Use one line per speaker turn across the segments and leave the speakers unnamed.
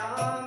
Krishna,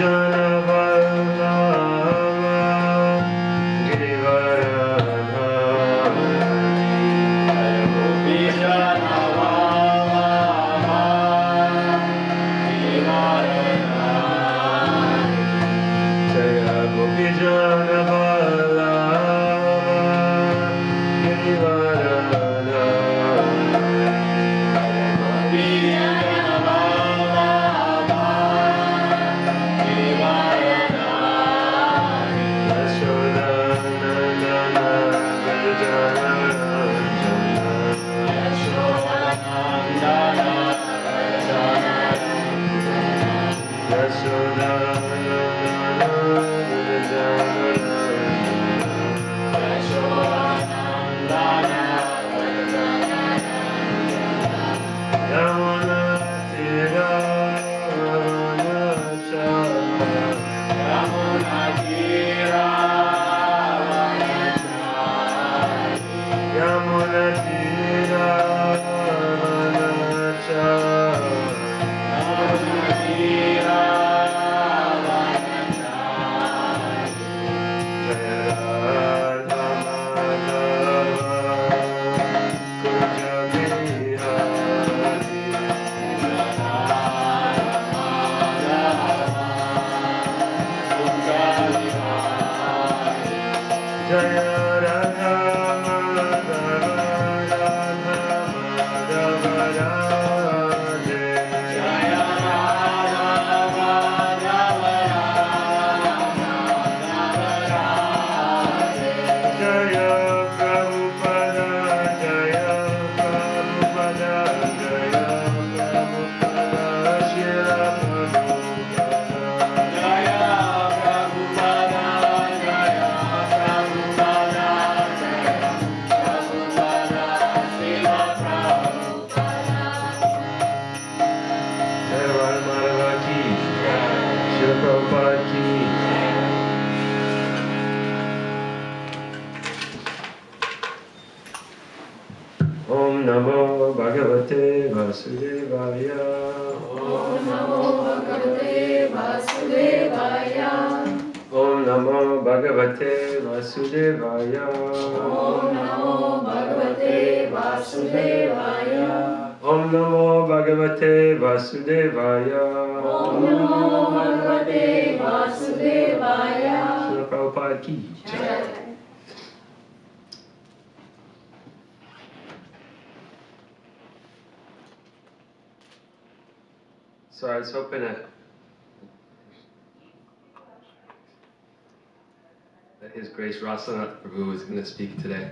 Jaya So I was hoping that His Grace Rasanath Prabhu is going to speak today.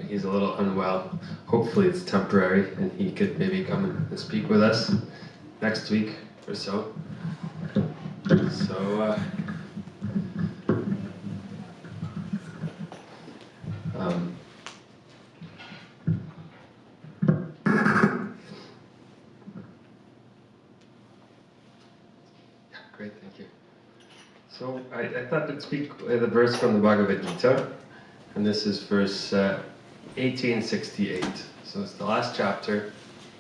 He's a little unwell. Hopefully it's temporary and he could maybe come and speak with us next week or so. Great, thank you. So I thought I'd speak the verse from the Bhagavad Gita, and this is verse 1868. So it's the last chapter,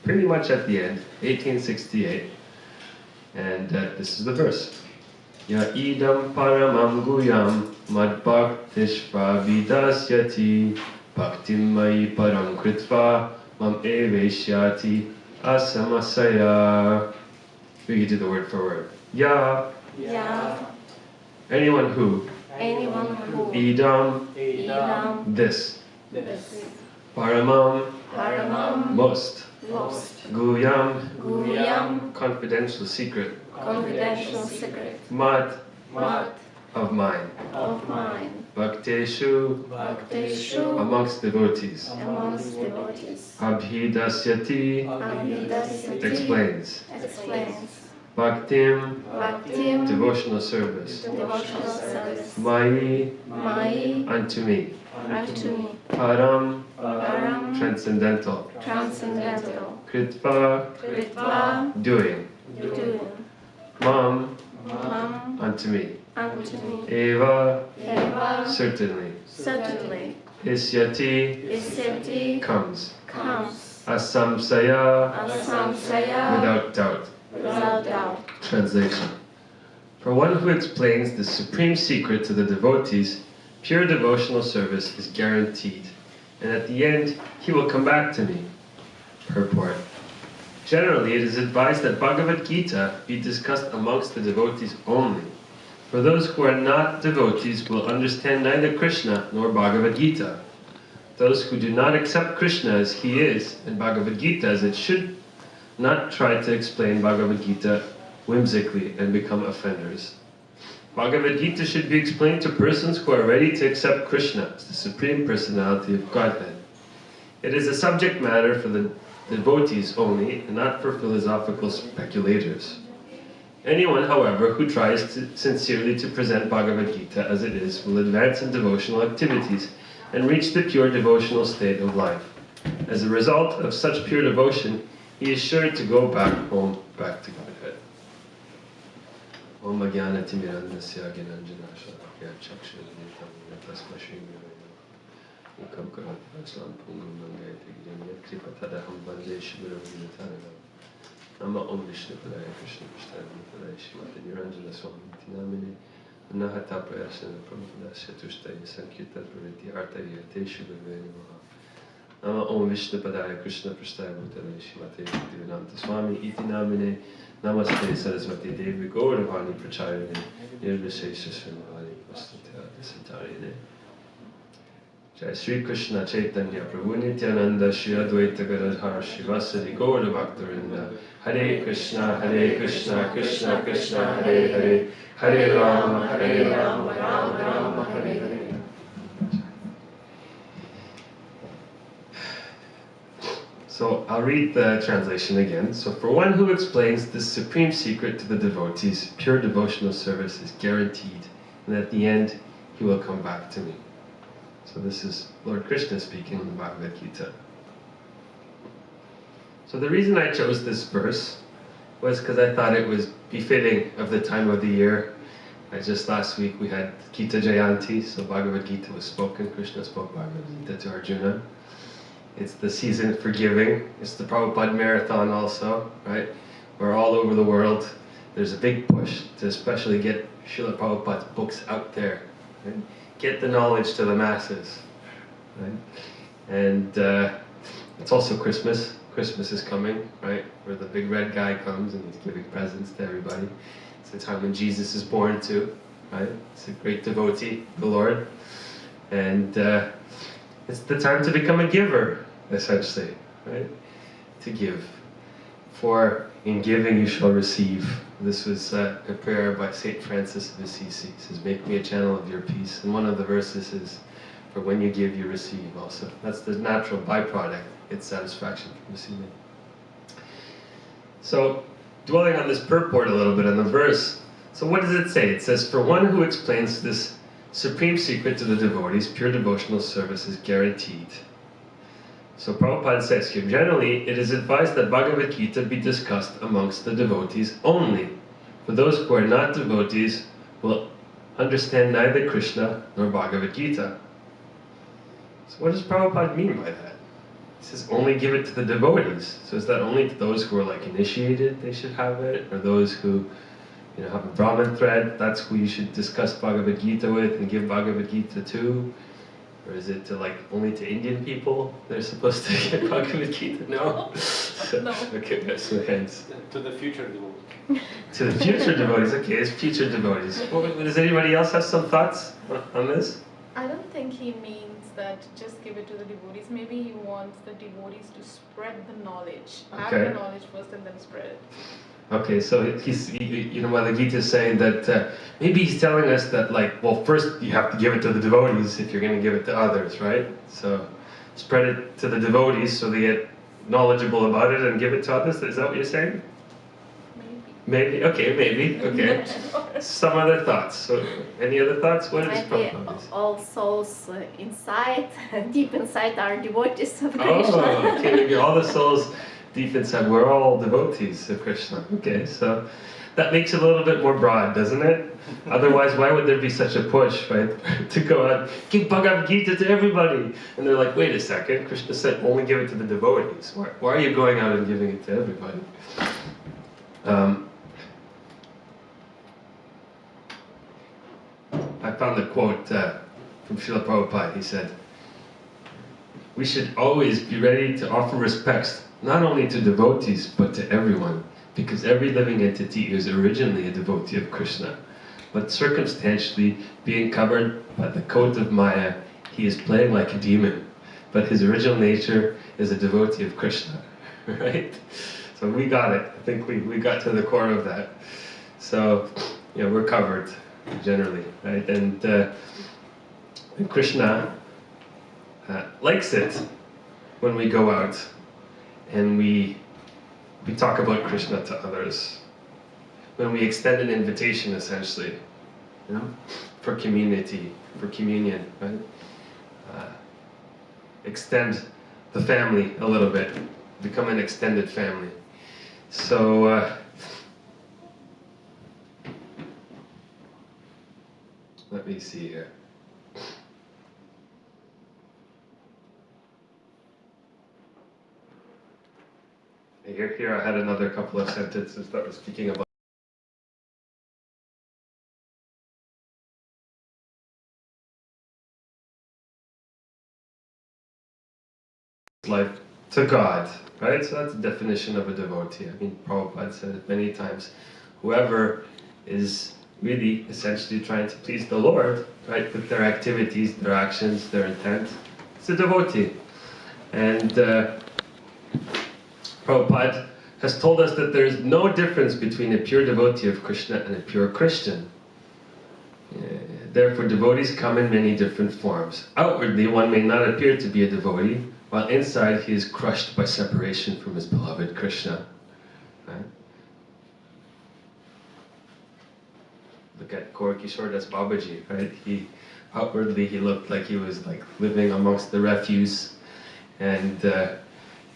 pretty much at the end, 1868. And this is the verse. Ya idam paramam guyam mad bhaktishva vidasyati bhaktim mai param kritva mam eveshyati asamasaya. We could do the word for word. Ya.
Ya.
Anyone who.
Anyone who.
Idam.
Idam.
This.
This.
Paramam.
Paramam.
Most.
Most.
Guyam.
Guyam.
Confidential secret.
Confidential secret.
Mad.
Mad.
Of mine.
Of mine.
Bhakteshu.
Bhakteshu.
Amongst devotees.
Amongst devotees.
Abhidasyati.
Abhidasyati.
Explains.
Explains.
Bhaktim.
Bhaktim.
Devotional service.
Devotional service.
Mai.
Mai.
Unto me.
Unto me.
Param.
Param.
Transcendental.
Transcendental.
Kritva.
Kritva.
Doing.
Doing.
Mam.
Mam.
Unto me.
Unto me.
Eva.
Eva.
Certainly.
Certainly.
Isyati.
Isyati.
Comes.
Comes.
Asamsaya.
Asamsaya.
Without doubt.
Without doubt.
Translation. For one who explains the supreme secret to the devotees, pure devotional service is guaranteed, and at the end, he will come back to me. Purport. Generally, it is advised that Bhagavad Gita be discussed amongst the devotees only. For those who are not devotees will understand neither Krishna nor Bhagavad Gita. Those who do not accept Krishna as he is, and Bhagavad Gita as it should, not try to explain Bhagavad Gita whimsically and become offenders. Bhagavad Gita should be explained to persons who are ready to accept Krishna as the Supreme Personality of Godhead. It is a subject matter for the devotees only, and not for philosophical speculators. Anyone, however, who tries sincerely to present Bhagavad Gita as it is will advance in devotional activities and reach the pure devotional state of life. As a result of such pure devotion, he is sure to go back home, back to Godhead. Om Jnana Timirandasya Gyananjana Shalakya Chakshuranitam Yatasma Shrimyo Ukam Karat Vaslam Pungam Mangayati Gyanya Kripatadaham Bande Shivara Vinataranam Nama Om Vishnu Padaya Krishna Prasthana Padaya Shimata Niranjana Swami Tinamini Nahata Prayasana Prabhupada Tushtayi Sankirtan Priti Artaya Teshu Bhaveni Maha Nama Om Vishnu Padaya Krishna Prasthana Padaya Shimata Divinanta Swami Itinamine Namaste Saraswati Devi Gaura Vani Pracharine Nirvishesha Srimavani Vastutya Satarine Jai Sri Krishna Chaitanya Prabhu Nityananda Shri Advaita Gadadhar Shivasari Gaura Bhaktarinda Hare Krishna Krishna Krishna Hare Hare Hare Rama Rama Rama Hare Hare. So I'll read the translation again. So for one who explains this supreme secret to the devotees, pure devotional service is guaranteed, and at the end he will come back to me. So this is Lord Krishna speaking in the Bhagavad Gita. So the reason I chose this verse was because I thought it was befitting of the time of the year. Just last week we had Gita Jayanti, so Bhagavad Gita was spoken. Krishna spoke Bhagavad Gita to Arjuna. It's the season for giving. It's the Prabhupada Marathon also, right? Where all over the world there's a big push to especially get Srila Prabhupada's books out there. Right? Get the knowledge to the masses. Right? And it's also Christmas. Christmas is coming, right? Where the big red guy comes and he's giving presents to everybody. It's the time when Jesus is born too, right? It's a great devotee, the Lord. And it's the time to become a giver, essentially, right? To give. For in giving you shall receive. This was a prayer by St. Francis of Assisi. It says, make me a channel of your peace. And one of the verses is, for when you give, you receive also. That's the natural byproduct. It's satisfaction from receiving. So, dwelling on this purport a little bit on the verse. So what does it say? It says, for one who explains this supreme secret to the devotees, pure devotional service is guaranteed. So Prabhupada says here, generally it is advised that Bhagavad Gita be discussed amongst the devotees only. For those who are not devotees will understand neither Krishna nor Bhagavad Gita. So what does Prabhupada mean by that? He says only give it to the devotees. So is that only to those who are like initiated they should have it? Or those who have a Brahmin thread, that's who you should discuss Bhagavad Gita with and give Bhagavad Gita to? Or is it to only to Indian people they're supposed to get Bhagavad Gita? No?
No.
Okay, that's the hands.
To the future devotees.
To the future devotees, okay, it's future devotees. Does anybody else have some thoughts on this?
I don't think he means that just give it to the devotees. Maybe he wants the devotees to spread the knowledge. Have
Okay.
the knowledge first and then spread it.
Okay, so while the Gita is saying that maybe he's telling us that first you have to give it to the devotees if you're going to give it to others, right? So spread it to the devotees so they get knowledgeable about it and give it to others. Is that what you're saying?
Maybe.
Maybe. Okay, maybe. Okay. Some other thoughts. So any other thoughts? What is
Maybe
Prabhupada?
all souls inside, deep inside, are devotees of Krishna.
Oh, okay, maybe all the souls deep inside, we're all devotees of Krishna. Okay, so that makes it a little bit more broad, doesn't it? Otherwise, why would there be such a push, right, to go out, give Bhagavad Gita to everybody? And they're like, wait a second, Krishna said only give it to the devotees. Why are you going out and giving it to everybody? I found a quote from Srila Prabhupada. He said, we should always be ready to offer respects not only to devotees, but to everyone, because every living entity is originally a devotee of Krishna. But circumstantially, being covered by the coat of Maya, he is playing like a demon, but his original nature is a devotee of Krishna, right? So we got it. I think we got to the core of that. So, we're covered, generally, right? And Krishna likes it when we go out and we talk about Krishna to others. When we extend an invitation, essentially, you know, for community, for communion, right? Extend the family a little bit, become an extended family. So, let me see here. Here I had another couple of sentences that were speaking about life to God, right? So that's the definition of a devotee. I mean, Prabhupada said it many times. Whoever is really essentially trying to please the Lord, right, with their activities, their actions, their intent, it's a devotee. And Prabhupada has told us that there's no difference between a pure devotee of Krishna and a pure Christian. Therefore, devotees come in many different forms. Outwardly, one may not appear to be a devotee, while inside he is crushed by separation from his beloved Krishna. Right? Look at Kishore Das Babaji, right? Outwardly he looked like he was like living amongst the refuse, and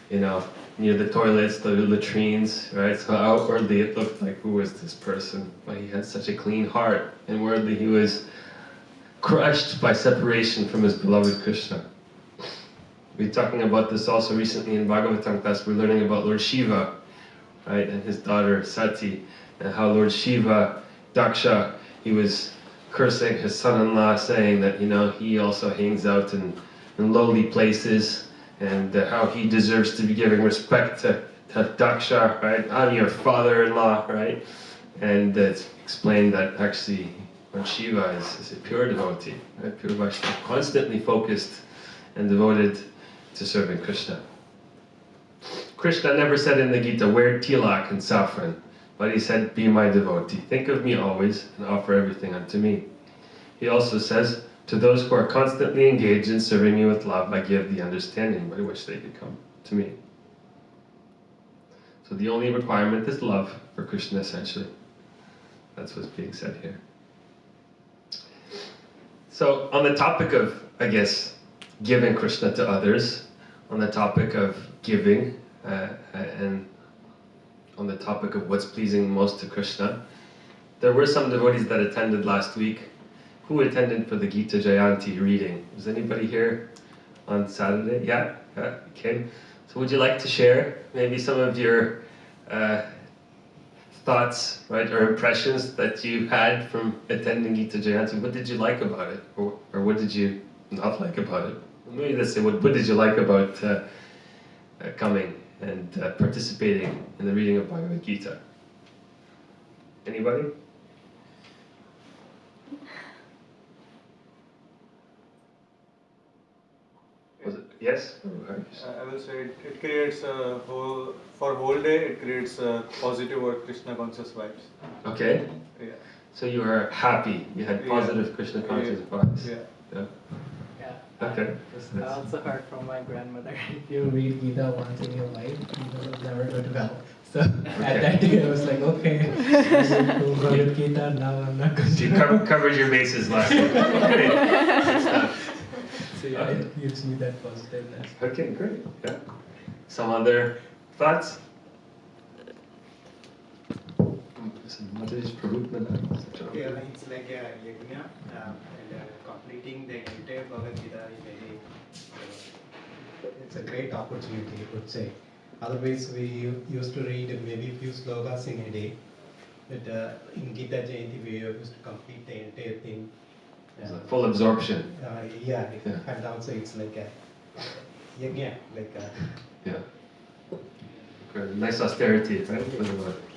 you know, near the toilets, the latrines, right? So outwardly it looked like, who was this person? But he had such a clean heart. Inwardly he was crushed by separation from his beloved Krishna. We were talking about this also recently in Bhagavatam class. We're learning about Lord Shiva, right, and his daughter Sati, and how Lord Shiva, Daksha, he was cursing his son-in-law, saying that, you know, he also hangs out in lowly places, and how he deserves to be giving respect to Daksha, right? I'm your father-in-law, right? And it's explained that actually Lord Shiva is a pure devotee, right? Pure Vaishnava, constantly focused and devoted to serving Krishna. Krishna never said in the Gita, wear tilak and saffron, but he said, be my devotee. Think of me always and offer everything unto me. He also says, to those who are constantly engaged in serving me with love, I give the understanding by which they could come to me. So the only requirement is love for Krishna, essentially. That's what's being said here. So on the topic of, I guess, giving Krishna to others, on the topic of giving, and on the topic of what's pleasing most to Krishna, there were some devotees that attended last week. Who attended for the Gita Jayanti reading? Was anybody here on Saturday? Yeah, okay. So would you like to share maybe some of your thoughts, right, or impressions that you had from attending Gita Jayanti? What did you like about it, or what did you not like about it? Maybe let's say, what did you like about coming and participating in the reading of Bhagavad Gita? Anybody? Was it? Yes?
I will say it creates a whole day, it creates a positive or Krishna conscious vibes.
Okay.
Yeah.
So you were happy, you had positive Krishna conscious vibes.
Yeah.
Okay.
I also heard from my grandmother, if you read Gita once in your life, you will never go to hell. So at that day I was like, okay, I will go to Gita, now I'm not going to.
So you covered your bases last week. Great.
So yeah, it gives me that positiveness.
Okay, great. Yeah. Some other thoughts?
Yeah, it's like a yajna, and completing the entire Bhagavad Gita is very. It's a great opportunity, I would say. Otherwise, we used to read maybe few slokas in a day, but in Gita Jayanti we used to complete the entire thing.
Full absorption.
Yeah, and also it's like a yajna, like a.
Yeah. Nice austerity, right?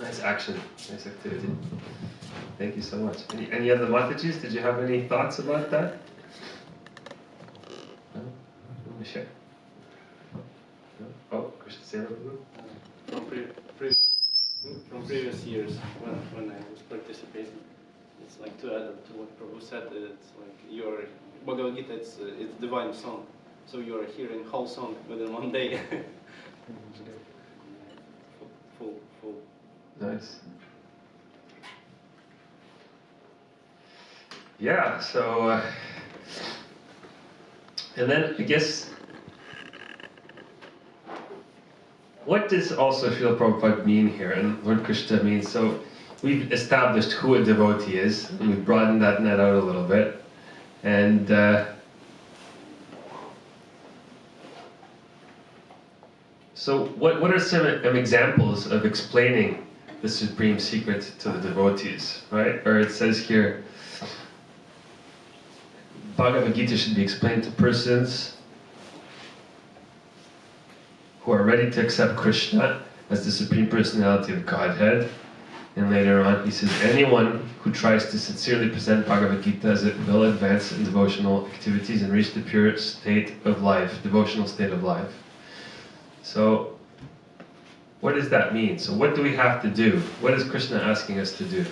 Nice action, nice activity. Thank you so much. Any other Matajis? Did you have any thoughts about that? No? Let me share. No? Oh, Krishna Seva.
From previous years when I was participating It's like to add to what Prabhu said. It's like your Bhagavad Gita. It's divine song. So you are hearing whole song within one day. full.
Nice. Yeah, so, and then I guess, what does also Srila Prabhupada mean here, and Lord Krishna means? So we've established who a devotee is, and we've broadened that net out a little bit, and so what are some examples of explaining the supreme secret to the devotees, right? Or it says here, Bhagavad Gita should be explained to persons who are ready to accept Krishna as the Supreme Personality of Godhead. And later on he says, anyone who tries to sincerely present Bhagavad Gita as it will advance in devotional activities and reach the pure state of life, devotional state of life. So, what does that mean? So what do we have to do? What is Krishna asking us to do?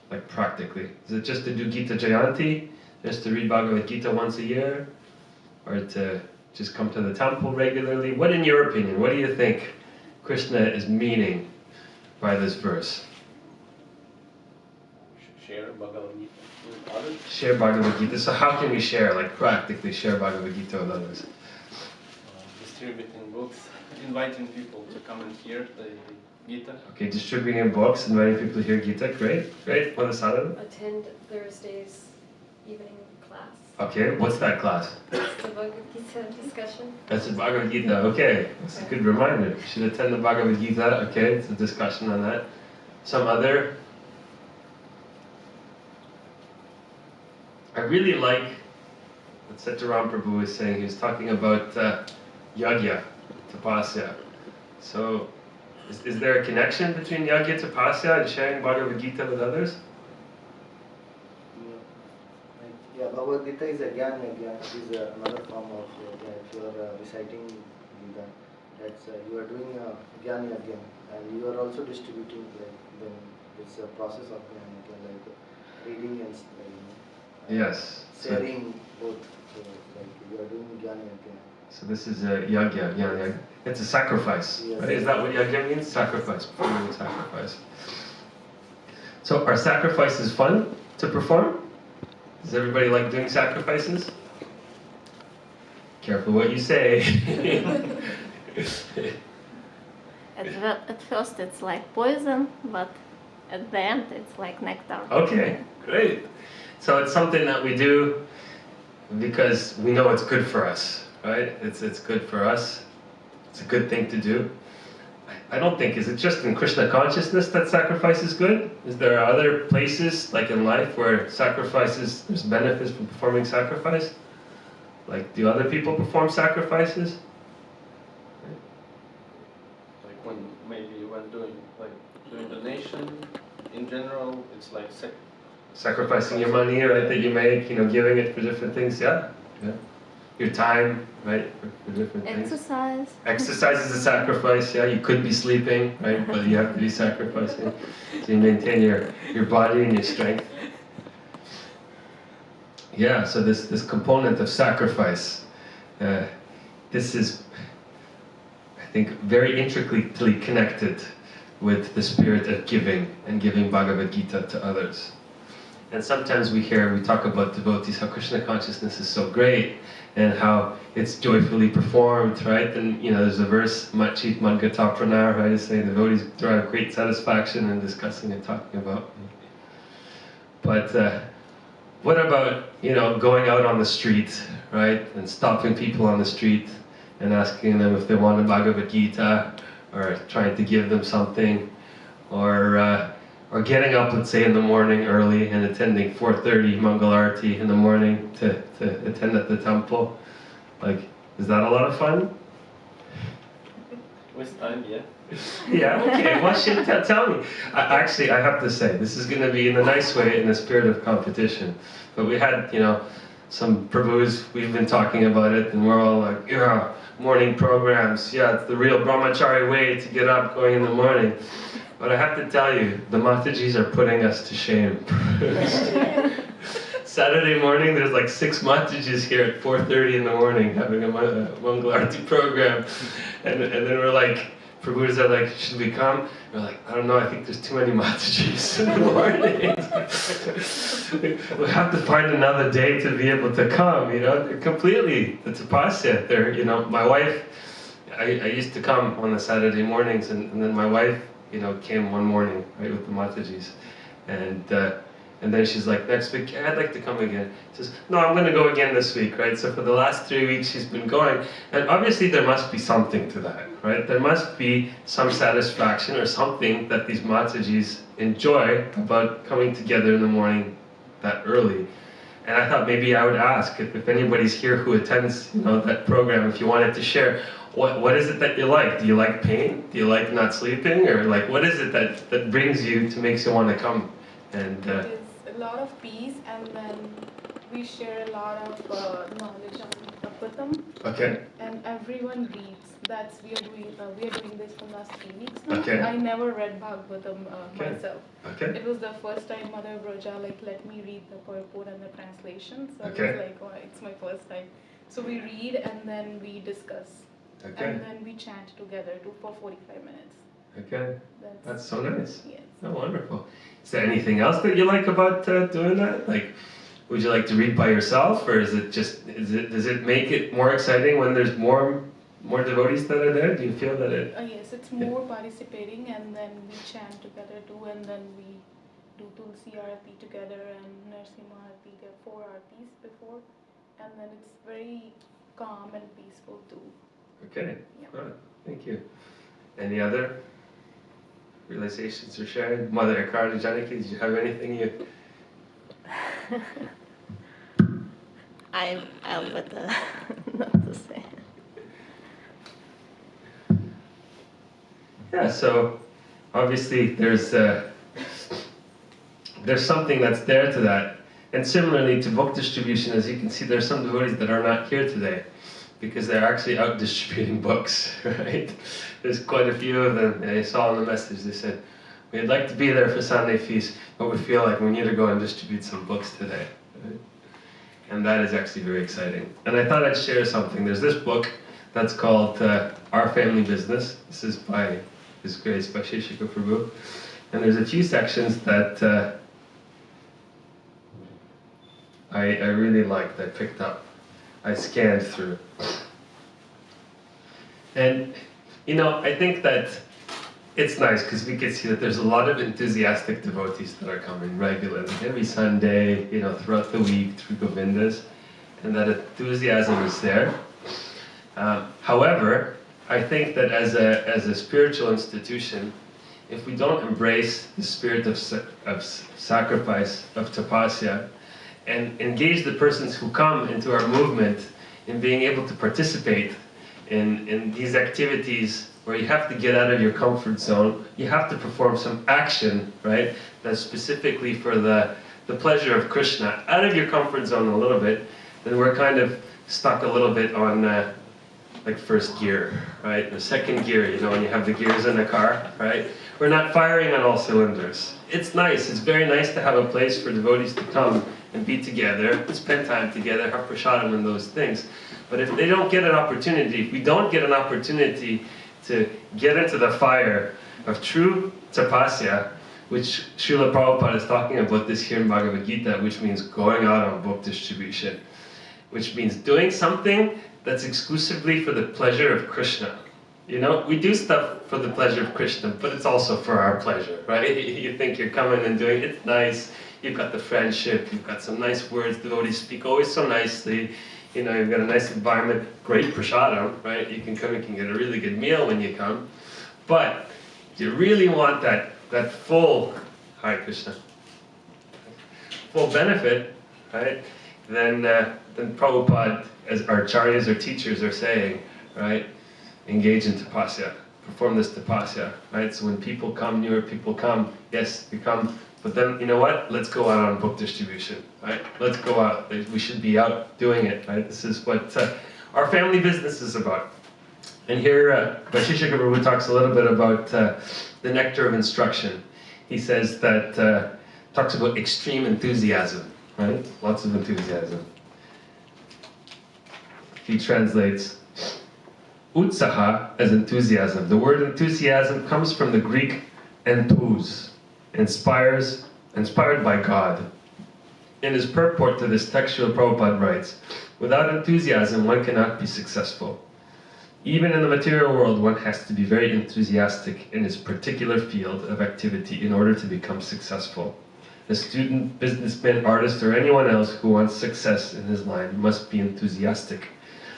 Like practically. Is it just to do Gita Jayanti? Just to read Bhagavad Gita once a year? Or to just come to the temple regularly? What, in your opinion, what do you think Krishna is meaning by this verse?
Share Bhagavad Gita with others.
Share Bhagavad Gita. So how can we share, like practically share Bhagavad Gita with others?
Distributing books, inviting people to come and hear the Gita.
Okay, distributing books, inviting people to hear Gita. Great. What is Sadhana?
Attend Thursday's evening class.
Okay, what's that class?
It's the Bhagavad Gita discussion.
That's the Bhagavad Gita, okay. That's a good reminder. You should attend the Bhagavad Gita, okay, it's a discussion on that. Some other? I really like what Setaram Prabhu was saying. He was talking about yagya, tapasya. So, is there a connection between yagya, tapasya and sharing Bhagavad Gita with others?
Yeah, Bhagavad Gita is a Gyan Yagya. It is another form of Yagya. If you are reciting Gita, that's you are doing a Gyan Yagya, and you are also distributing. Then it's a process of Gyan Yagya, like reading and
Yes.
sharing both. So like you are doing Gyan Yagya.
So this is a yagya. It's a sacrifice,
Yes.
right? Is that what yagya means? Sacrifice, performing a sacrifice. So are sacrifices fun to perform? Does everybody like doing sacrifices? Careful what you say.
At first it's like poison, but at the end it's like nectar.
Okay, great. So it's something that we do because we know it's good for us, right? It's good for us. It's a good thing to do. I don't think, is it just in Krishna consciousness that sacrifice is good? Is there other places, like in life, where sacrifices, there's benefits from performing sacrifice? Like, do other people perform sacrifices?
Like when doing donation, in general, it's like
Sacrificing your money, right, that you make, giving it for different things, yeah. Your time, right, for different things.
Exercise.
Exercise is a sacrifice, yeah. You could be sleeping, right, but you have to be sacrificing so you maintain your body and your strength. Yeah, so this component of sacrifice, this is, I think, very intricately connected with the spirit of giving and giving Bhagavad Gita to others. And sometimes we talk about devotees, how Krishna consciousness is so great, and how it's joyfully performed, right? And there's a verse, Chief Madhgata Pranar, right, is saying devotees derive great satisfaction in discussing and talking about. But what about, going out on the street, right, and stopping people on the street and asking them if they want a Bhagavad Gita, or trying to give them something, or getting up, let's say, in the morning early and attending 4:30 Mangal Aarti in the morning to attend at the temple. Like, is that a lot of fun?
with time, yeah.
Yeah, okay, well, tell me. Actually, I have to say, this is going to be in a nice way, in the spirit of competition. But we had, some Prabhus, we've been talking about it, and we're all like, yeah, morning programs, yeah, it's the real brahmachari way to get up going in the morning. But I have to tell you, the Matajis are putting us to shame. Saturday morning, there's like 6 Matajis here at 4:30 in the morning having a Mangal Aarti program. And then we're like, Prabhus are like, should we come? We're like, I don't know, I think there's too many Matajis in the morning. We have to find another day to be able to come, you know, they're completely, the tapasya, they're, you know, my wife, I used to come on the Saturday mornings, and then my wife, you know, came one morning, right, with the Matajis, and then she's like, next week, yeah, I'd like to come again. She says, no, I'm going to go again this week, right? So for the last 3 weeks she's been going, and obviously there must be something to that, right? There must be some satisfaction or something that these Matajis enjoy about coming together in the morning that early. And I thought maybe I would ask if anybody's here who attends, you know, that program, if you wanted to share, what is it that you like? Do you like pain? Do you like not sleeping? Or like, what is it that brings you to makes you want to come? And
it is a lot of peace, and then we share a lot of knowledge on Bhagavatam.
Okay.
And everyone reads. That's we are doing this for last 3 weeks now.
Okay.
I never read Bhagavatam myself.
Okay.
It was the first time Mother Braja like let me read the purport and the translation. So
Okay.
I was like, oh, it's my first time. So we read and then we discuss.
Okay.
And then we chant together for 45 minutes.
Okay. That's so nice.
Yes.
Oh, wonderful. Is there anything else that you like about doing that? Like, would you like to read by yourself, or is it just does it make it more exciting when there's more devotees that are there? Do you feel that it?
Yes, it's more participating, and then we chant together too, and then we do Tulsi Aarati together and Narasimha Aarati. There are 4 Aartis before, and then it's very calm and peaceful too.
Okay.
Yeah.
Good. Thank you. Any other realizations or sharing? Mother Aarati, Janaki, did you have anything you?
I'll better not to say.
Yeah, so obviously there's something that's there to that. And similarly to book distribution, as you can see, there's some devotees that are not here today because they're actually out distributing books, right? There's quite a few of them. I saw in the message, they said, we'd like to be there for Sunday feast, but we feel like we need to go and distribute some books today. Right? And that is actually very exciting. And I thought I'd share something. There's this book that's called Our Family Business. This is by His Grace, by Shishika Prabhu. And there's a few sections that I really liked, I picked up, I scanned through. And, you know, I think that it's nice because we can see that there's a lot of enthusiastic devotees that are coming regularly, every Sunday, you know, throughout the week, through Govindas, and that enthusiasm is there. However, I think that as a spiritual institution, if we don't embrace the spirit of sacrifice, of tapasya, and engage the persons who come into our movement in being able to participate in these activities where you have to get out of your comfort zone, you have to perform some action, right, that's specifically for the pleasure of Krishna, out of your comfort zone a little bit, then we're kind of stuck a little bit on like first gear, right, or second gear, you know, when you have the gears in a car, right? We're not firing on all cylinders. It's nice, it's very nice to have a place for devotees to come and be together, spend time together, have prasadam and those things. But if they don't get an opportunity, if we don't get an opportunity to get into the fire of true tapasya, which Srila Prabhupada is talking about this here in Bhagavad Gita, which means going out on book distribution, which means doing something that's exclusively for the pleasure of Krishna. You know, we do stuff for the pleasure of Krishna, but it's also for our pleasure, right? You think you're coming and doing it, it's nice, you've got the friendship, you've got some nice words, devotees speak always so nicely, you know, you've got a nice environment, great prasadam, right? You can come, you can get a really good meal when you come, but if you really want that full, Hare Krishna, full benefit, right? Then Prabhupada, as our acharyas or teachers are saying, right? Engage in tapasya, perform this tapasya, right? So when people come, newer people come, yes, we come But then, you know what? Let's go out on book distribution, right? Let's go out. We should be out doing it, right? This is what our family business is about. And here, Vasishika Prabhu talks a little bit about the nectar of instruction. He says that, talks about extreme enthusiasm, right? Lots of enthusiasm. He translates utsaha as enthusiasm. The word enthusiasm comes from the Greek enthous, inspired by God. In his purport to this text, Srila Prabhupada writes, without enthusiasm, one cannot be successful. Even in the material world, one has to be very enthusiastic in his particular field of activity in order to become successful. A student, businessman, artist, or anyone else who wants success in his line must be enthusiastic.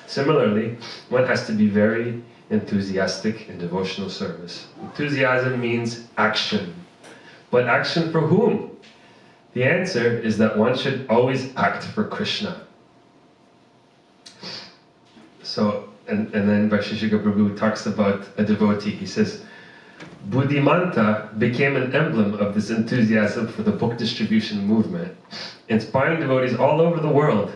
Similarly, one has to be very enthusiastic in devotional service. Enthusiasm means action. But action for whom? The answer is that one should always act for Krishna. So, and then Vaisheshika Prabhu talks about a devotee. He says, Buddhimanta became an emblem of this enthusiasm for the book distribution movement, inspiring devotees all over the world.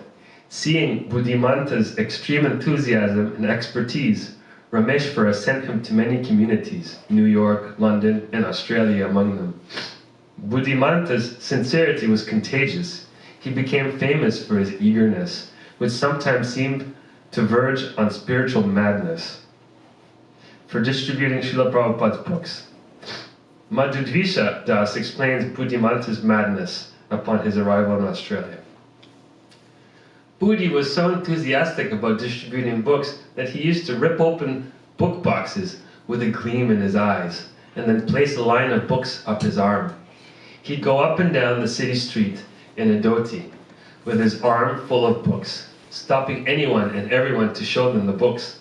Seeing Buddhimanta's extreme enthusiasm and expertise, Rameshvara sent him to many communities, New York, London, and Australia among them. Buddhimanta's sincerity was contagious. He became famous for his eagerness, which sometimes seemed to verge on spiritual madness, for distributing Srila Prabhupada's books. Madhudvisha Das explains Buddhimanta's madness upon his arrival in Australia. Buddhi was so enthusiastic about distributing books that he used to rip open book boxes with a gleam in his eyes, and then place a line of books up his arm. He'd go up and down the city street in a dhoti with his arm full of books, stopping anyone and everyone to show them the books.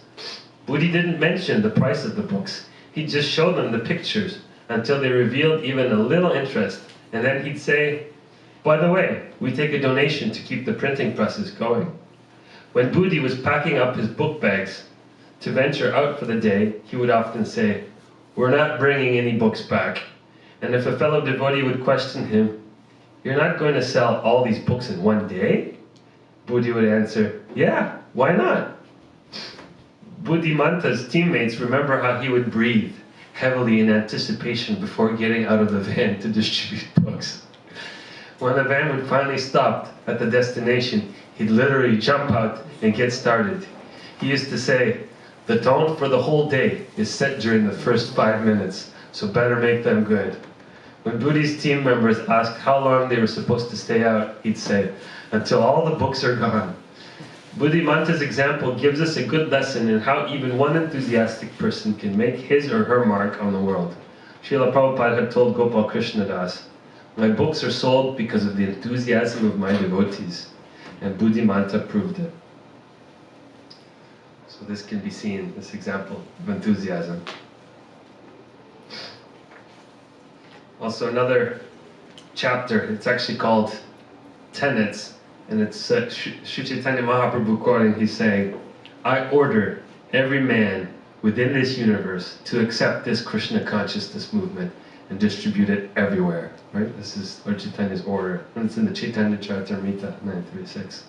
Buddhi didn't mention the price of the books. He'd just show them the pictures until they revealed even a little interest, and then he'd say, by the way, we take a donation to keep the printing presses going. When Buddhi was packing up his book bags to venture out for the day, he would often say, we're not bringing any books back. And if a fellow devotee would question him, you're not going to sell all these books in one day? Buddhi would answer, yeah, why not? Buddhimanta's teammates remember how he would breathe heavily in anticipation before getting out of the van to distribute books. When the van would finally stop at the destination, he'd literally jump out and get started. He used to say, the tone for the whole day is set during the first 5 minutes, so better make them good. When Buddhi's team members asked how long they were supposed to stay out, he'd say, until all the books are gone. Buddhimanta's example gives us a good lesson in how even one enthusiastic person can make his or her mark on the world. Srila Prabhupada had told Gopal Krishna Das, my books are sold because of the enthusiasm of my devotees, and Buddhimanta proved it. So this can be seen, this example of enthusiasm. Also another chapter, it's actually called Tenets, and it's Sri Chaitanya Mahaprabhu quoting, he's saying, I order every man within this universe to accept this Krishna consciousness movement and distribute it everywhere. Right? This is Lord Chaitanya's order, and it's in the Chaitanya Charitamrita 936.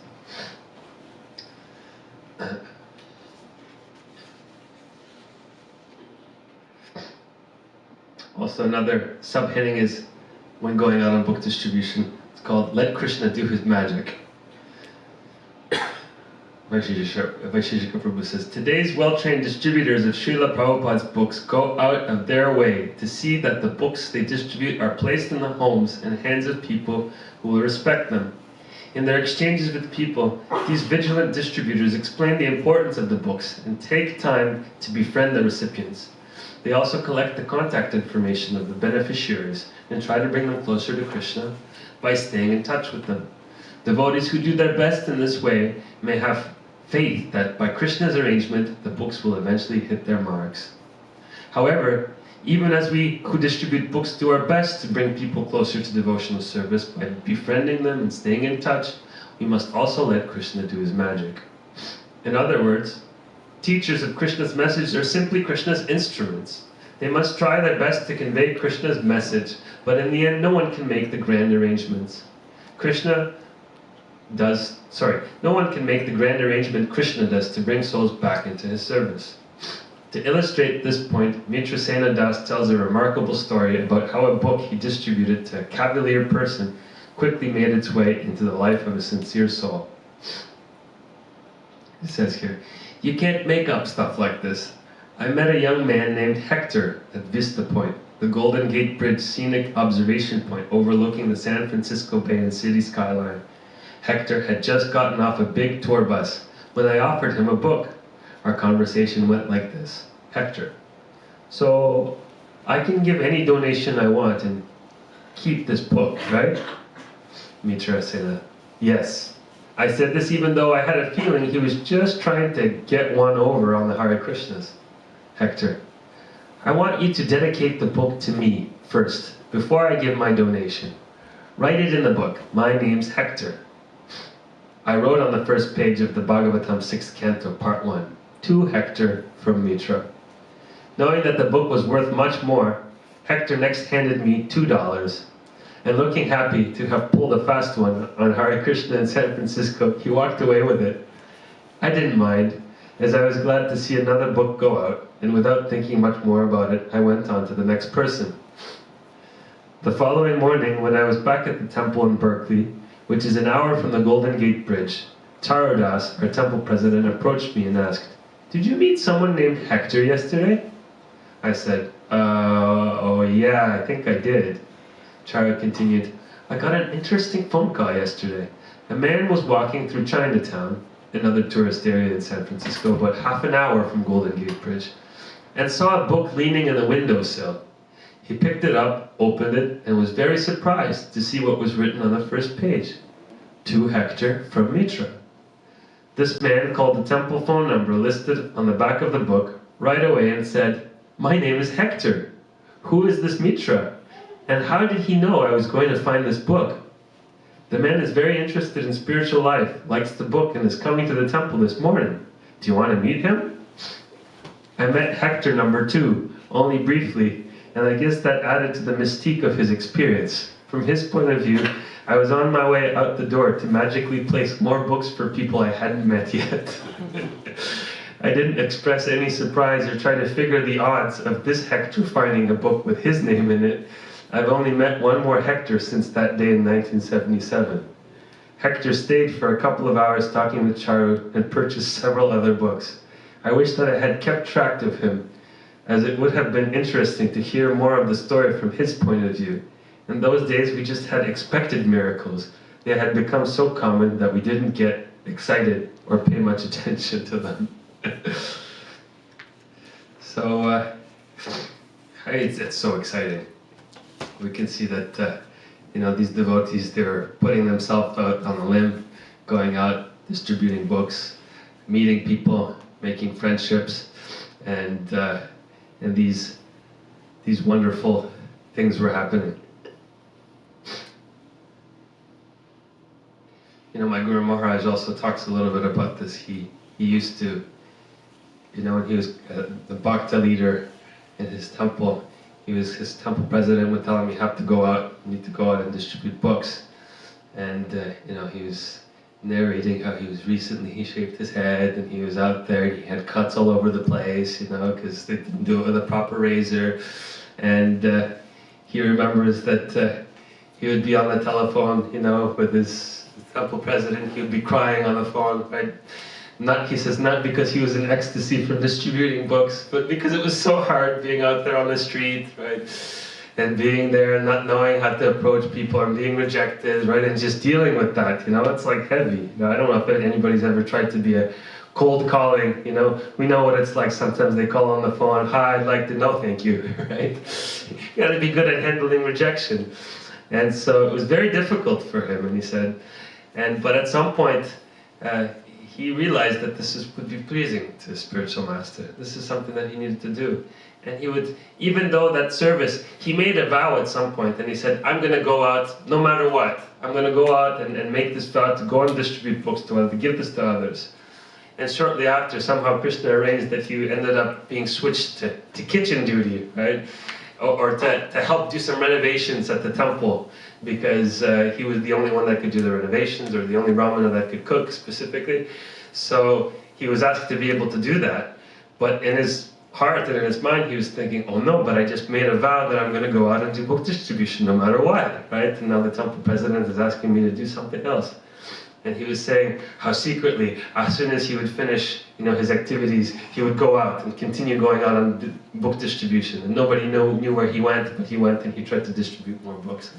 Also another subheading is, when going out on book distribution, it's called Let Krishna Do His Magic. Vaisheshika Prabhu says, today's well-trained distributors of Srila Prabhupada's books go out of their way to see that the books they distribute are placed in the homes and hands of people who will respect them. In their exchanges with people, these vigilant distributors explain the importance of the books and take time to befriend the recipients. They also collect the contact information of the beneficiaries and try to bring them closer to Krishna by staying in touch with them. Devotees who do their best in this way may have faith that by Krishna's arrangement, the books will eventually hit their marks. However, even as we who distribute books do our best to bring people closer to devotional service by befriending them and staying in touch, we must also let Krishna do his magic. In other words, teachers of Krishna's message are simply Krishna's instruments. They must try their best to convey Krishna's message, but in the end no one can make the grand arrangements. No one can make the grand arrangement Krishna does to bring souls back into his service. To illustrate this point, Mitrasena Das tells a remarkable story about how a book he distributed to a cavalier person quickly made its way into the life of a sincere soul. It says here, "You can't make up stuff like this. I met a young man named Hector at Vista Point, the Golden Gate Bridge scenic observation point overlooking the San Francisco Bay and city skyline. Hector had just gotten off a big tour bus when I offered him a book. Our conversation went like this. Hector, so I can give any donation I want and keep this book, right?" Mitra said, "Yes." I said this even though I had a feeling he was just trying to get one over on the Hare Krishnas. Hector, "I want you to dedicate the book to me first, before I give my donation. Write it in the book. My name's Hector." I wrote on the first page of the Bhagavatam 6th Canto, Part 1, "To Hector from Mitra." Knowing that the book was worth much more, Hector next handed me $2, and looking happy to have pulled a fast one on Hare Krishna in San Francisco, he walked away with it. I didn't mind, as I was glad to see another book go out, and without thinking much more about it, I went on to the next person. The following morning, when I was back at the temple in Berkeley, which is an hour from the Golden Gate Bridge, Charudas, our temple president, approached me and asked, "Did you meet someone named Hector yesterday?" I said, "Oh yeah, I think I did." Charu continued, "I got an interesting phone call yesterday. A man was walking through Chinatown, another tourist area in San Francisco, about half an hour from Golden Gate Bridge, and saw a book leaning in the windowsill. He picked it up, opened it, and was very surprised to see what was written on the first page. To Hector from Mitra. This man called the temple phone number listed on the back of the book right away and said, 'My name is Hector. Who is this Mitra? And how did he know I was going to find this book? The man is very interested in spiritual life, likes the book, and is coming to the temple this morning. Do you want to meet him?' I met Hector number 2, only briefly, and I guess that added to the mystique of his experience. From his point of view, I was on my way out the door to magically place more books for people I hadn't met yet. I didn't express any surprise or try to figure the odds of this Hector finding a book with his name in it. I've only met one more Hector since that day in 1977. Hector stayed for a couple of hours talking with Charu and purchased several other books. I wish that I had kept track of him, as it would have been interesting to hear more of the story from his point of view. In those days we just had expected miracles. They had become so common that we didn't get excited or pay much attention to them. So, it's so exciting. We can see that, these devotees, they're putting themselves out on a limb, going out, distributing books, meeting people, making friendships, and these wonderful things were happening. My Guru Maharaj also talks a little bit about this. He used to, when he was the Bhakta leader in his temple, his temple president would tell him, you need to go out and distribute books. And, he was narrating how he shaved his head, and he was out there, and he had cuts all over the place, because they didn't do it with a proper razor. And he remembers that he would be on the telephone, with his temple president. He would be crying on the phone, right? He says, not because he was in ecstasy from distributing books, but because it was so hard being out there on the street, right? And being there and not knowing how to approach people and being rejected, right? And just dealing with that, it's like heavy. I don't know if anybody's ever tried to be a cold calling, We know what it's like. Sometimes they call on the phone, hi, I'd like to know, thank you, right? You gotta be good at handling rejection. And so it was very difficult for him, and he said, but at some point, he realized that would be pleasing to a spiritual master. This is something that he needed to do. And he would, even though that service, he made a vow at some point, and he said, I'm going to go out no matter what. I'm going to go out and make this vow to go and distribute books to others, to give this to others. And shortly after, somehow Krishna arranged that he ended up being switched to kitchen duty, right? Or to help do some renovations at the temple, because he was the only one that could do the renovations, or the only brahmana that could cook specifically. So he was asked to be able to do that. But in his heart and in his mind, he was thinking, oh no, but I just made a vow that I'm going to go out and do book distribution no matter what, right? And now the temple president is asking me to do something else. And he was saying how secretly, as soon as he would finish, his activities, he would go out and continue going out on book distribution. And nobody knew where he went, but he went and he tried to distribute more books.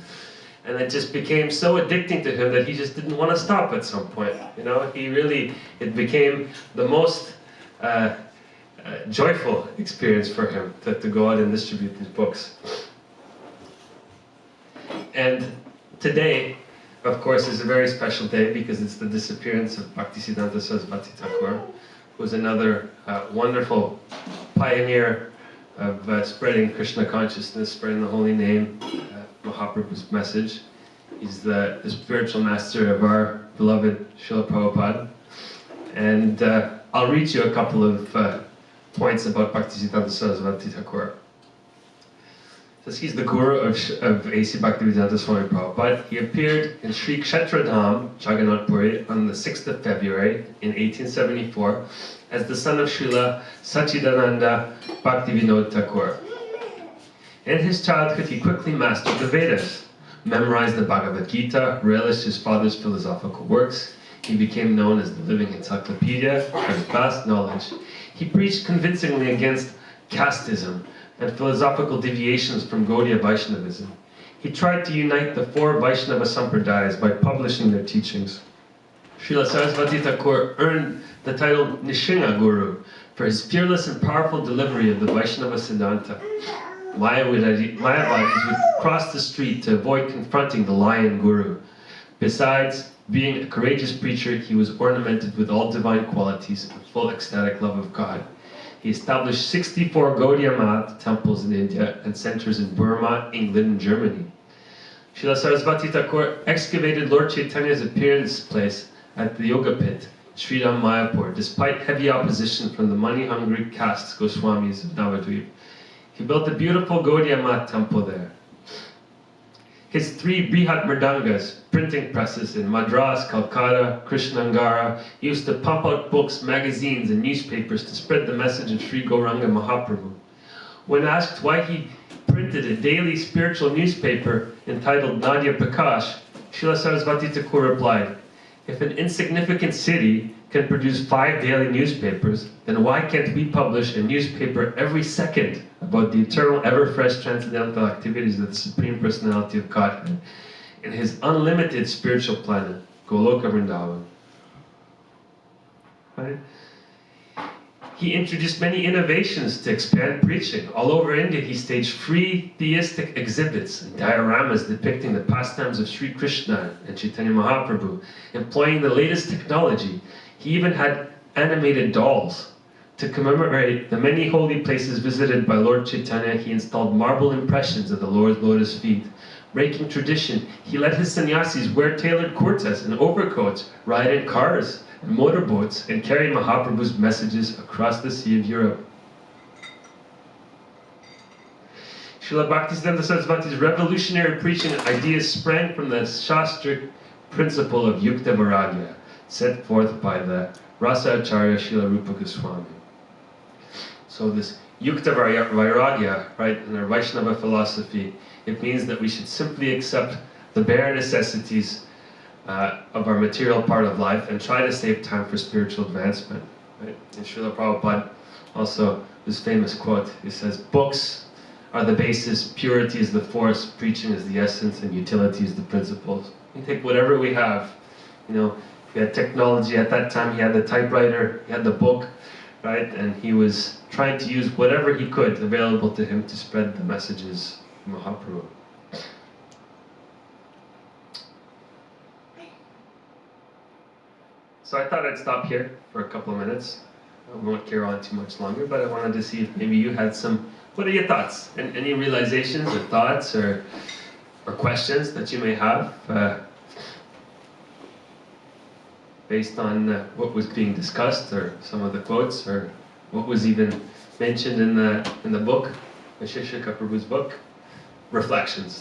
And it just became so addicting to him that he just didn't want to stop at some point. It became the most joyful experience for him to go out and distribute these books. And today, of course, is a very special day because it's the disappearance of Bhaktisiddhanta Saraswati Thakur, who's another wonderful pioneer of spreading Krishna consciousness, spreading the holy name, Mahaprabhu's message. He's the spiritual master of our beloved Srila Prabhupada. And I'll read you a couple of points about Bhaktisiddhanta Saraswati Thakur. Says he's the guru of A.C. Bhaktivedanta Swami Prabhupada. He appeared in Sri Kshetra Dham, Jagannath Puri, on the 6th of February in 1874 as the son of Srila Sachidananda Bhaktivinoda Thakur. In his childhood, he quickly mastered the Vedas, memorized the Bhagavad Gita, relished his father's philosophical works. He became known as the living encyclopedia for his vast knowledge. He preached convincingly against casteism and philosophical deviations from Gaudiya Vaishnavism. He tried to unite the 4 Vaishnava Sampradayas by publishing their teachings. Srila Saraswati Thakur earned the title Nishinga Guru for his fearless and powerful delivery of the Vaishnava Siddhanta. Mayavadis would cross the street to avoid confronting the lion Guru. Besides being a courageous preacher, he was ornamented with all divine qualities and full ecstatic love of God. He established 64 Gaudiya Math temples in India and centers in Burma, England, and Germany. Srila Saraswati Thakur excavated Lord Chaitanya's appearance place at the Yoga Pit, Sridham Mayapur, despite heavy opposition from the money-hungry castes Goswamis of Navadvip. He built a beautiful Gaudiya Math temple there. His 3 Brihat Mridangas, printing presses in Madras, Calcutta, Krishnangara, used to pump out books, magazines, and newspapers to spread the message of Sri Gauranga Mahaprabhu. When asked why he printed a daily spiritual newspaper entitled Nadia Prakash, Srila Saraswati Thakur replied, "If an insignificant city can produce 5 daily newspapers, then why can't we publish a newspaper every second about the eternal, ever-fresh transcendental activities of the Supreme Personality of Godhead in his unlimited spiritual planet, Goloka Vrindavan?" Right? He introduced many innovations to expand preaching. All over India, he staged free theistic exhibits and dioramas depicting the pastimes of Sri Krishna and Chaitanya Mahaprabhu, employing the latest technology. He even had animated dolls. To commemorate the many holy places visited by Lord Chaitanya, he installed marble impressions of the Lord's lotus feet. Breaking tradition, he let his sannyasis wear tailored kurtas and overcoats, ride in cars and motorboats, and carry Mahaprabhu's messages across the Sea of Europe. Srila Bhaktisiddhanta Saraswati's revolutionary preaching ideas sprang from the Shastric principle of Yukta Vairagya, set forth by the Rasa Acharya Srila Rupa Goswami. So this Yukta Vairagya, right, in our Vaishnava philosophy, it means that we should simply accept the bare necessities of our material part of life and try to save time for spiritual advancement. Right? And Srila Prabhupada also, this famous quote, he says, "Books are the basis, purity is the force, preaching is the essence, and utility is the principles." We take whatever we have, we had technology at that time, he had the typewriter, he had the book, right? And he was trying to use whatever he could available to him to spread the messages of Mahaprabhu. So I thought I'd stop here for a couple of minutes. I won't carry on too much longer, but I wanted to see if maybe you had what are your thoughts? And any realizations or thoughts or questions that you may have based on what was being discussed, or some of the quotes, or what was even mentioned in the book, Visheshika Prabhu's book, reflections.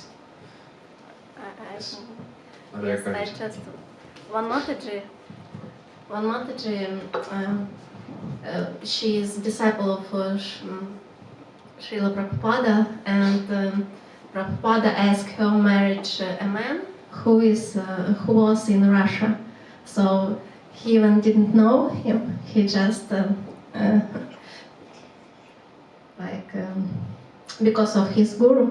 Yes,
Other
I just one Mataji, she is disciple of Srila Prabhupada, and Prabhupada asked her marriage a man who was in Russia. So he even didn't know him. He just because of his guru,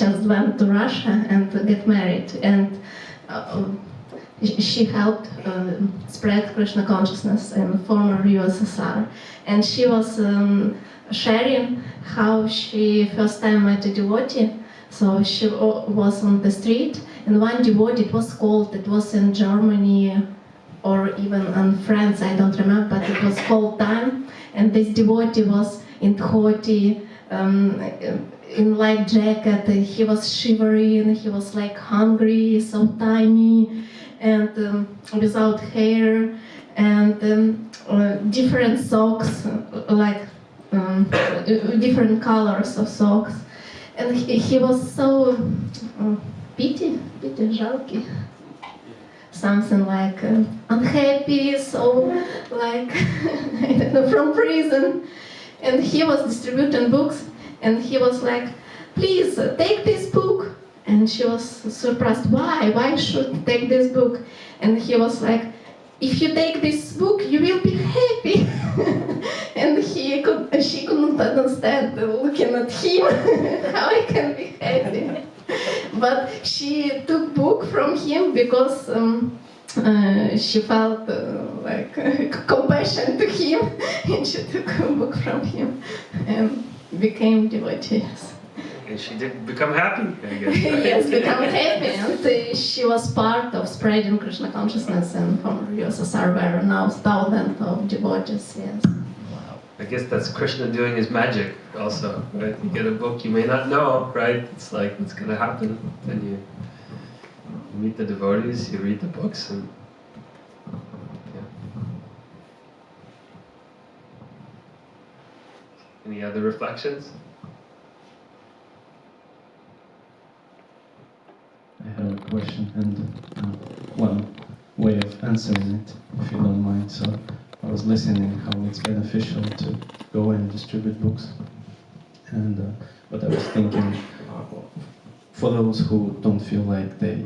just went to Russia and get married, and she helped spread Krishna consciousness in former USSR. And she was sharing how she first time met a devotee. So she was on the street, and one devotee, it was in Germany or even in France, I don't remember, but it was cold time, and this devotee was in dhoti, in light jacket, he was shivering, he was like hungry, so tiny, and without hair, and different socks, like different colors of socks. And he was so pity, жалкий, something like unhappy, so like, I don't know, from prison. And he was distributing books, and he was like, please take this book. And she was surprised, why should I take this book? And he was like, if you take this book, you will be happy. And she couldn't understand, looking at him, how I can be happy. But she took book from him because she felt like compassion to him, and she took a book from him and became devotees.
And she did become happy, I guess. Right?
Yes, become happy, and she was part of spreading Krishna consciousness in former USSR, where now thousands of devotees. Yes.
Wow. I guess that's Krishna doing his magic, also. Right? You get a book you may not know, right? It's like what's going to happen. Then you meet the devotees, you read the books, and yeah. Any other reflections?
I have a question and one way of answering it, if you don't mind. So I was listening how it's beneficial to go and distribute books, and what I was thinking, for those who don't feel like they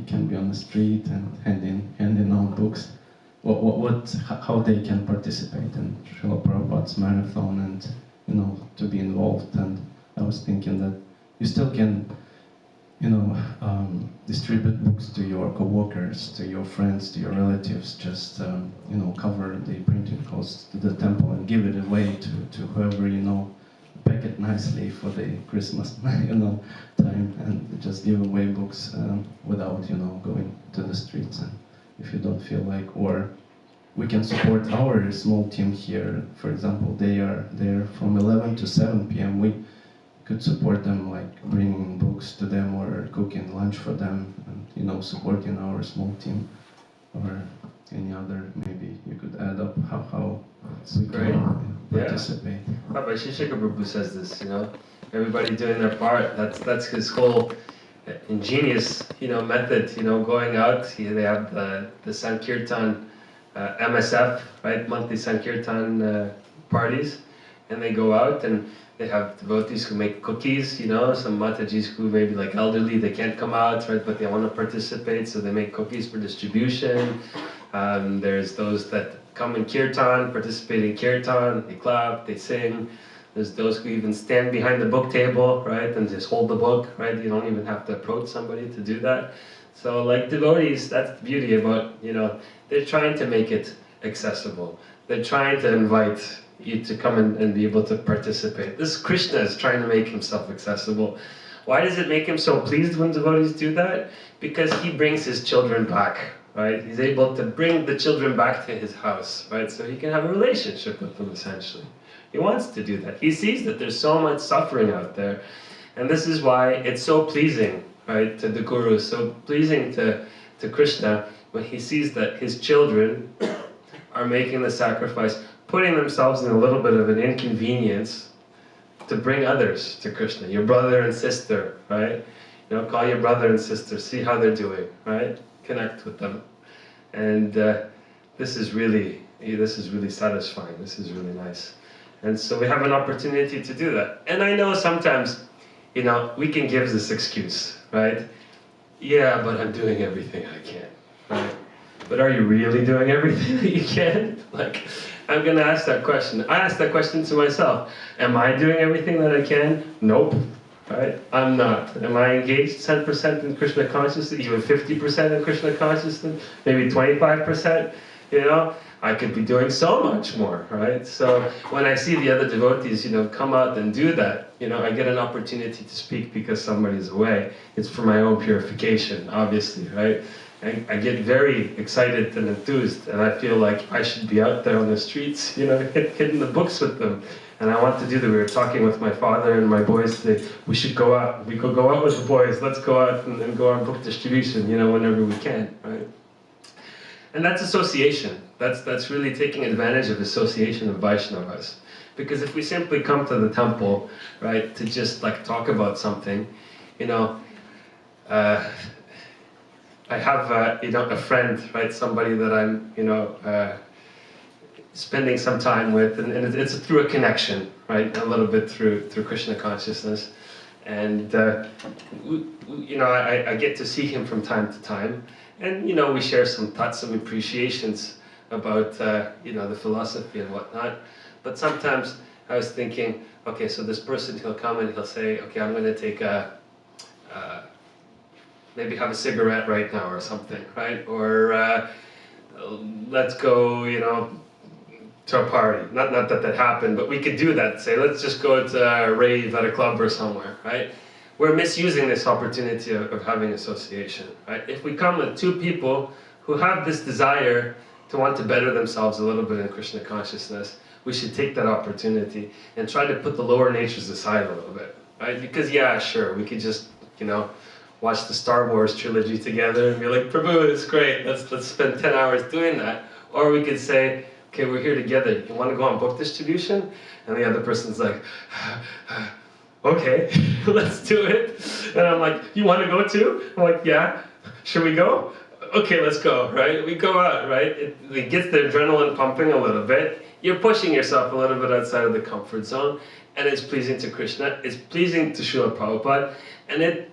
can be on the street and handing out books, how they can participate in Srila Prabhupada's marathon and to be involved. And I was thinking that you still can distribute books to your co-workers, to your friends, to your relatives, just cover the printing costs to the temple and give it away to whoever pack it nicely for the Christmas time, and just give away books without going to the streets. And if you don't feel like, or we can support our small team here. For example, they are there from 11 to 7 p.m. We could support them, like bringing books to them or cooking lunch for them, and supporting our small team, or any other. Maybe you could add up how we can participate.
Baba Shishika Prabhu says this, everybody doing their part. That's his whole ingenious, method. Going out. They have the Sankirtan MSF, right? Monthly Sankirtan parties, and they go out and they have devotees who make cookies, some Matajis who maybe like elderly, they can't come out, right, but they want to participate, so they make cookies for distribution. There's those that come in Kirtan, participate in Kirtan, they clap, they sing. There's those who even stand behind the book table, right, and just hold the book, right, you don't even have to approach somebody to do that. So like devotees, that's the beauty about, they're trying to make it accessible. They're trying to invite you to come and be able to participate. This Krishna is trying to make himself accessible. Why does it make him so pleased when devotees do that? Because he brings his children back, right? He's able to bring the children back to his house, right? So he can have a relationship with them, essentially. He wants to do that. He sees that there's so much suffering out there. And this is why it's so pleasing, right, to the Guru, so pleasing to Krishna, when he sees that his children are making the sacrifice, putting themselves in a little bit of an inconvenience to bring others to Krishna, your brother and sister, right? You know, call your brother and sister, see how they're doing, right? Connect with them. And this is really satisfying. This is really nice. And so we have an opportunity to do that. And I know sometimes, you know, we can give this excuse, right? Yeah, but I'm doing everything I can, right? But are you really doing everything that you can? Like, I'm going to ask that question. I ask that question to myself. Am I doing everything that I can? Nope. Right? I'm not. Am I engaged 10% in Krishna consciousness, even 50% in Krishna consciousness, maybe 25%? You know, I could be doing so much more, right? So when I see the other devotees, you know, come out and do that, you know, I get an opportunity to speak because somebody's away. It's for my own purification, obviously, right? I get very excited and enthused, and I feel like I should be out there on the streets, you know, hitting the books with them. And I want to do that. We were talking with my father and my boys today. We should go out. We could go out with the boys. Let's go out and go on book distribution, you know, whenever we can, right? And that's association. That's really taking advantage of association of Vaishnavas. Because if we simply come to the temple, right, to just like talk about something, you know, I have, you know, a friend, right, somebody that I'm, you know, spending some time with, and it's through a connection, right, a little bit through Krishna consciousness. And, you know, I get to see him from time to time, and, you know, we share some thoughts, some appreciations about, you know, the philosophy and whatnot. But sometimes I was thinking, okay, so this person, he'll come and he'll say, okay, I'm going to take maybe have a cigarette right now or something, right? Or let's go, you know, to a party. Not that happened, but we could do that. Say, let's just go to a rave at a club or somewhere, right? We're misusing this opportunity of having association, right? If we come with two people who have this desire to want to better themselves a little bit in Krishna consciousness, we should take that opportunity and try to put the lower natures aside a little bit, right? Because yeah, sure, we could just, you know, watch the Star Wars trilogy together and be like, Prabhu, it's great, let's spend 10 hours doing that. Or we could say, okay, we're here together, you want to go on book distribution? And the other person's like, okay, let's do it. And I'm like, you want to go too? I'm like, yeah, should we go? Okay, let's go, right? We go out, right? It gets the adrenaline pumping a little bit. You're pushing yourself a little bit outside of the comfort zone, and it's pleasing to Krishna, it's pleasing to Srila Prabhupada, and it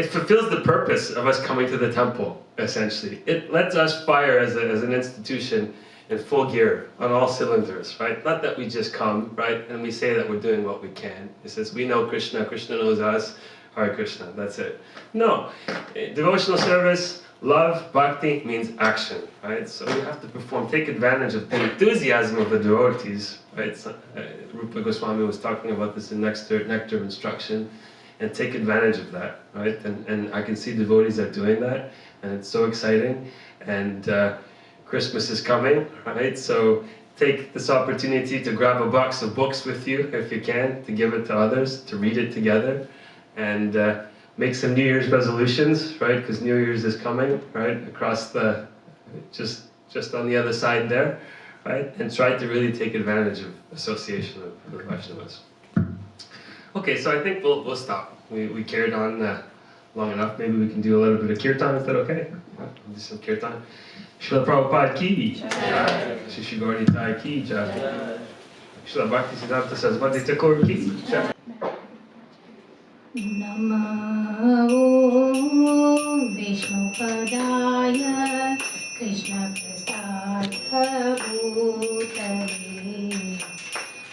fulfills the purpose of us coming to the temple, essentially. It lets us fire as an institution in full gear, on all cylinders, right? Not that we just come, right, and we say that we're doing what we can. It says, we know Krishna, Krishna knows us, Hare Krishna, that's it. No, devotional service, love, bhakti means action, right? So we have to perform, take advantage of the enthusiasm of the devotees, right? So, Rupa Goswami was talking about this in Nectar of Instruction, and take advantage of that, right? And I can see devotees are doing that, and it's so exciting. And Christmas is coming, right? So take this opportunity to grab a box of books with you, if you can, to give it to others, to read it together, and make some New Year's resolutions, right? Because New Year's is coming, right? Across the, just on the other side there, right? And try to really take advantage of association of Vaishnavas. Okay, so I think we'll stop. We carried on long enough. Maybe we can do a little bit of Kirtan. Is that okay? Yeah, we'll do some Kirtan. Srila Prabhupada ki Jai. Shri Gaura Nitai ki Jai. Srila Bhakti Siddhanta Saraswati Thakur ki Jai.
Namo Vishnupadaya Krishna Prasthaya Bhutale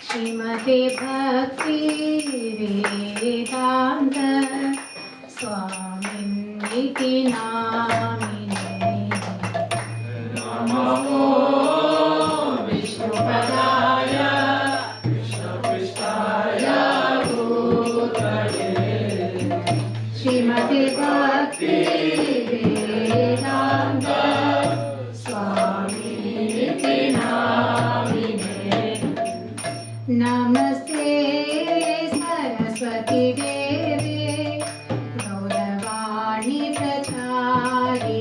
Srimati Bhakti Vedanta Swamin Niti Namine Namo Vishnupadaya Krishna Prasthaya Bhutale Srimati Bhakti Vedanta Swami Niti Namine Namaste Saraswati Devi Gauravani Prachari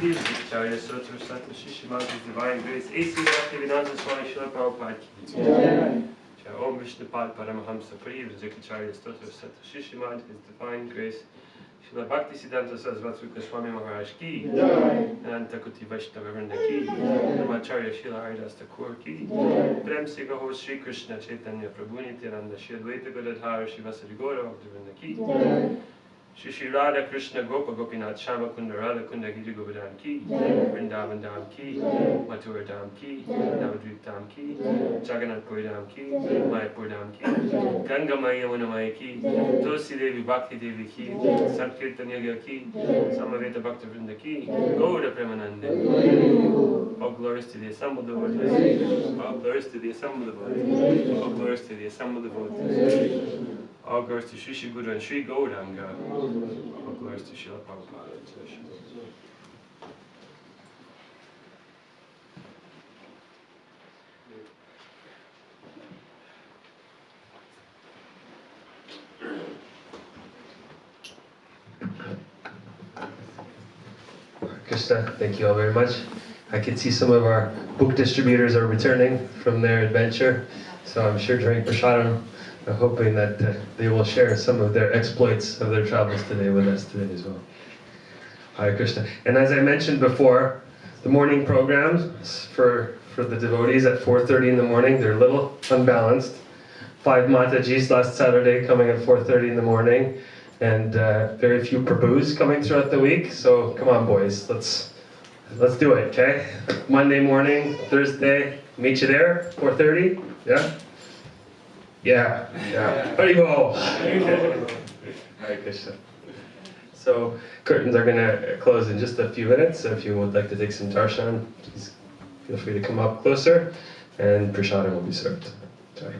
Ki, Jaya Sotra Sata Shishimad, His Divine Grace, A.C. Bhaktivedanta Swami Srila Prabhupada Ki. Jaya Om Vishnupad Paramahamsa Pri, Jaya Sotra Sata Shishimad, His Divine Grace, Srila Bhaktisiddhanta Saraswati Goswami Maharaj Ki, Ananta Kuti Vaishnava Vrinda Ki, Namacharya Srila Haridas Thakur Ki, Prem Se Gaho Sri Krishna Chaitanya Prabhu Nityananda Shri Advaita Gadadhara Shivasari Gaura Bhaktivinoda Ki, Shri Radha Krishna Gopa Gopinath Shama Kunda Radha Kunda Giri Govardhan Ki, Vrindavan Dham Ki, Mathura Dham Ki, Navadvip Dham Ki, Jagannath Puri Dham Ki, Mayapur Dham Ki, Ganga Maya Yamuna Maya Ki, Tulsi Devi Bhakti Devi Ki, Sankirtan Yoga Ki, Samaveta Bhakta Vrinda Ki, Gaura Premanande. All glories to the assembled devotees. All glories to the assembled devotees. All glories to the assembled devotees. All glories to Shri Shri Guru and Shri Gauranga. All glories to Srila Prabhupada. Krishna, thank you all very much. I can see some of our book distributors are returning from their adventure, so I'm sure during Prasadam, I'm hoping that they will share some of their exploits of their travels today with us today as well. Hare Krishna. And as I mentioned before, the morning programs for the devotees at 4:30 in the morning, they're a little unbalanced. 5 Matajis last Saturday coming at 4:30 in the morning, and very few Prabhus coming throughout the week. So come on, boys, let's do it, okay? Monday morning, Thursday, meet you there, 4:30, yeah? Yeah. Haribol! Hare Krishna. So, curtains are going to close in just a few minutes, so if you would like to take some darshan, please feel free to come up closer, and prasadam will be served. Jai.